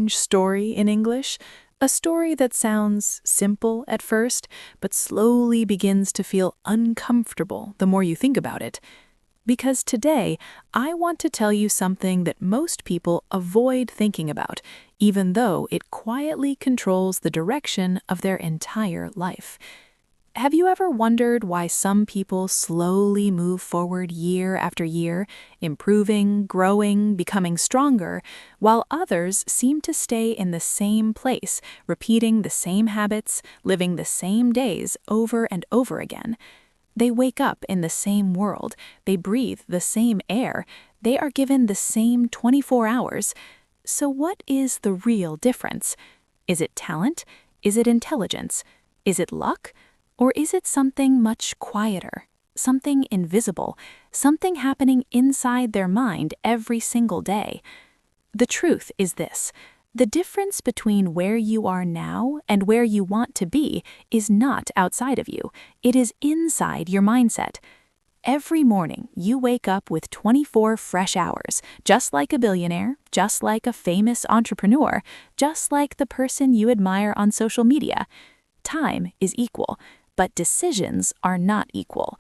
story in English, a story that sounds simple at first, but slowly begins to feel uncomfortable the more you think about it. Because today, I want to tell you something that most people avoid thinking about, even though it quietly controls the direction of their entire life. Have you ever wondered why some people slowly move forward year after year, improving, growing, becoming stronger, while others seem to stay in the same place, repeating the same habits, living the same days over and over again? They wake up in the same world, they breathe the same air, they are given the same 24 hours. So what is the real difference? Is it talent? Is it intelligence? Is it luck? Or is it something much quieter, something invisible, something happening inside their mind every single day? The truth is this: the difference between where you are now and where you want to be is not outside of you, it is inside your mindset. Every morning, you wake up with 24 fresh hours, just like a billionaire, just like a famous entrepreneur, just like the person you admire on social media. Time is equal, but decisions are not equal.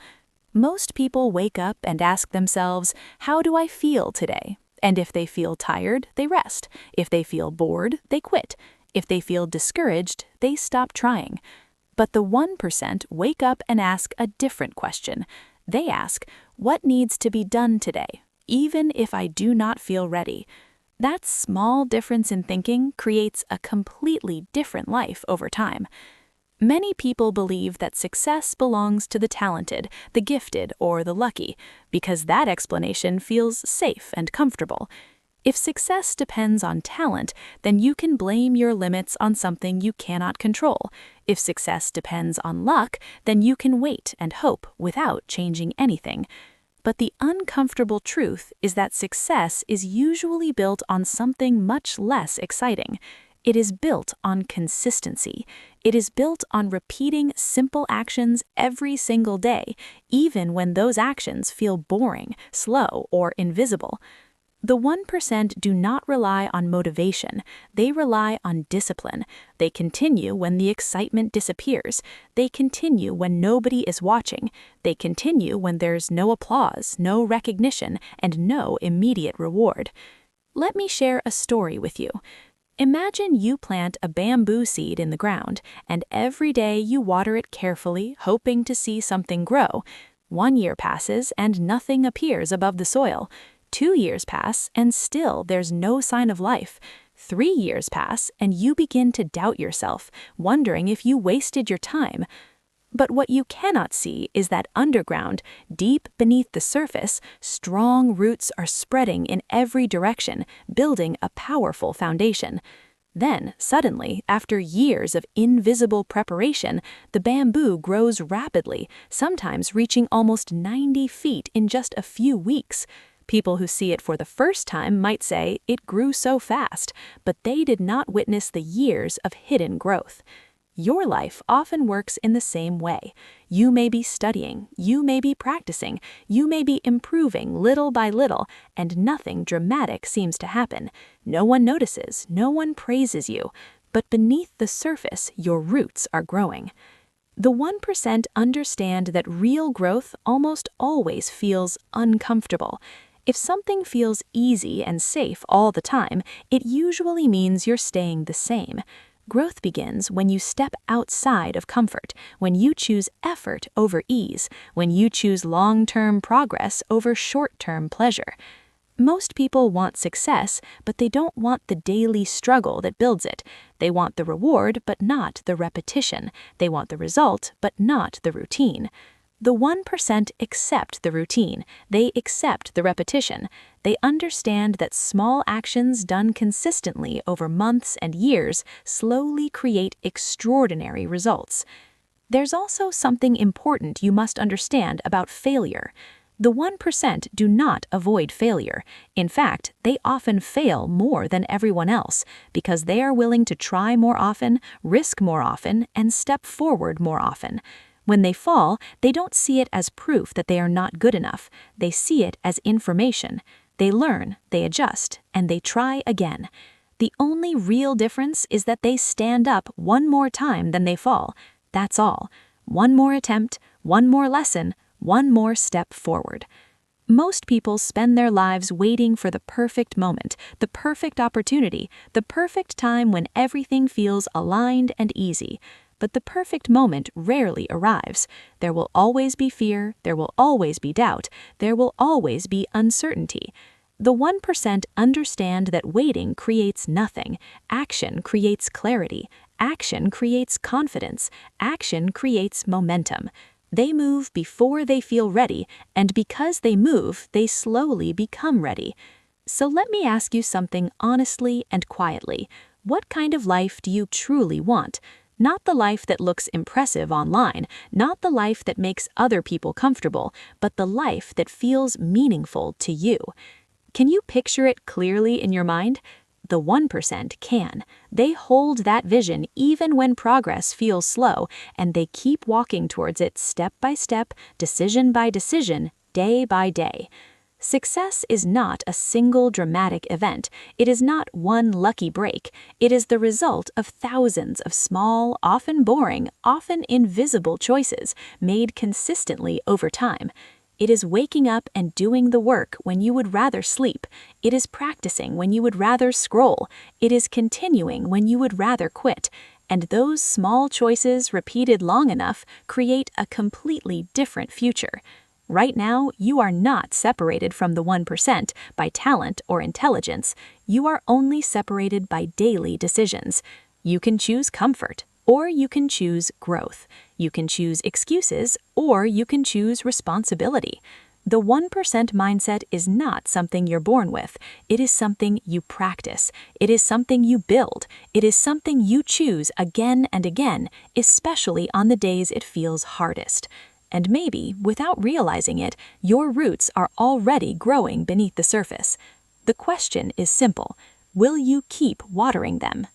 Most people wake up and ask themselves, how do I feel today? And if they feel tired, they rest. If they feel bored, they quit. If they feel discouraged, they stop trying. But the 1% wake up and ask a different question. They ask, what needs to be done today, even if I do not feel ready? That small difference in thinking creates a completely different life over time. Many people believe that success belongs to the talented, the gifted, or the lucky, because that explanation feels safe and comfortable. If success depends on talent, then you can blame your limits on something you cannot control. If success depends on luck, then you can wait and hope without changing anything. But the uncomfortable truth is that success is usually built on something much less exciting. It is built on consistency. It is built on repeating simple actions every single day, even when those actions feel boring, slow, or invisible. The 1% do not rely on motivation. They rely on discipline. They continue when the excitement disappears. They continue when nobody is watching. They continue when there's no applause, no recognition, and no immediate reward. Let me share a story with you. Imagine you plant a bamboo seed in the ground, and every day you water it carefully, hoping to see something grow. 1 year passes and nothing appears above the soil. 2 years pass and still there's no sign of life. 3 years pass and you begin to doubt yourself, wondering if you wasted your time. But what you cannot see is that underground, deep beneath the surface, strong roots are spreading in every direction, building a powerful foundation. Then, suddenly, after years of invisible preparation, the bamboo grows rapidly, sometimes reaching almost 90 feet in just a few weeks. People who see it for the first time might say it grew so fast, but they did not witness the years of hidden growth. Your life often works in the same way. You may be studying, you may be practicing, you may be improving little by little, and nothing dramatic seems to happen. No one notices, no one praises you, but beneath the surface, your roots are growing. The 1% understand that real growth almost always feels uncomfortable. If something feels easy and safe all the time, it usually means you're staying the same. Growth begins when you step outside of comfort, when you choose effort over ease, when you choose long-term progress over short-term pleasure. Most people want success, but they don't want the daily struggle that builds it. They want the reward, but not the repetition. They want the result, but not the routine. The 1% accept the routine. They accept the repetition. They understand that small actions done consistently over months and years slowly create extraordinary results. There's also something important you must understand about failure. The 1% do not avoid failure. In fact, they often fail more than everyone else because they are willing to try more often, risk more often, and step forward more often. When they fall, they don't see it as proof that they are not good enough. They see it as information. They learn, they adjust, and they try again. The only real difference is that they stand up one more time than they fall. That's all. One more attempt, one more lesson, one more step forward. Most people spend their lives waiting for the perfect moment, the perfect opportunity, the perfect time when everything feels aligned and easy. But the perfect moment rarely arrives. There will always be fear, there will always be doubt, there will always be uncertainty. The 1% understand that waiting creates nothing. Action creates clarity. Action creates confidence. Action creates momentum. They move before they feel ready, and because they move, they slowly become ready. So let me ask you something honestly and quietly. What kind of life do you truly want? Not the life that looks impressive online, not the life that makes other people comfortable, but the life that feels meaningful to you. Can you picture it clearly in your mind? The 1% can. They hold that vision even when progress feels slow, and they keep walking towards it step by step, decision by decision, day by day. Success is not a single dramatic event. It is not one lucky break. It is the result of thousands of small, often boring, often invisible choices made consistently over time. It is waking up and doing the work when you would rather sleep. It is practicing when you would rather scroll. It is continuing when you would rather quit. And those small choices repeated long enough create a completely different future. Right now, you are not separated from the 1% by talent or intelligence. You are only separated by daily decisions. You can choose comfort, or you can choose growth. You can choose excuses, or you can choose responsibility. The 1% mindset is not something you're born with. It is something you practice. It is something you build. It is something you choose again and again, especially on the days it feels hardest. And maybe, without realizing it, your roots are already growing beneath the surface. The question is simple. Will you keep watering them?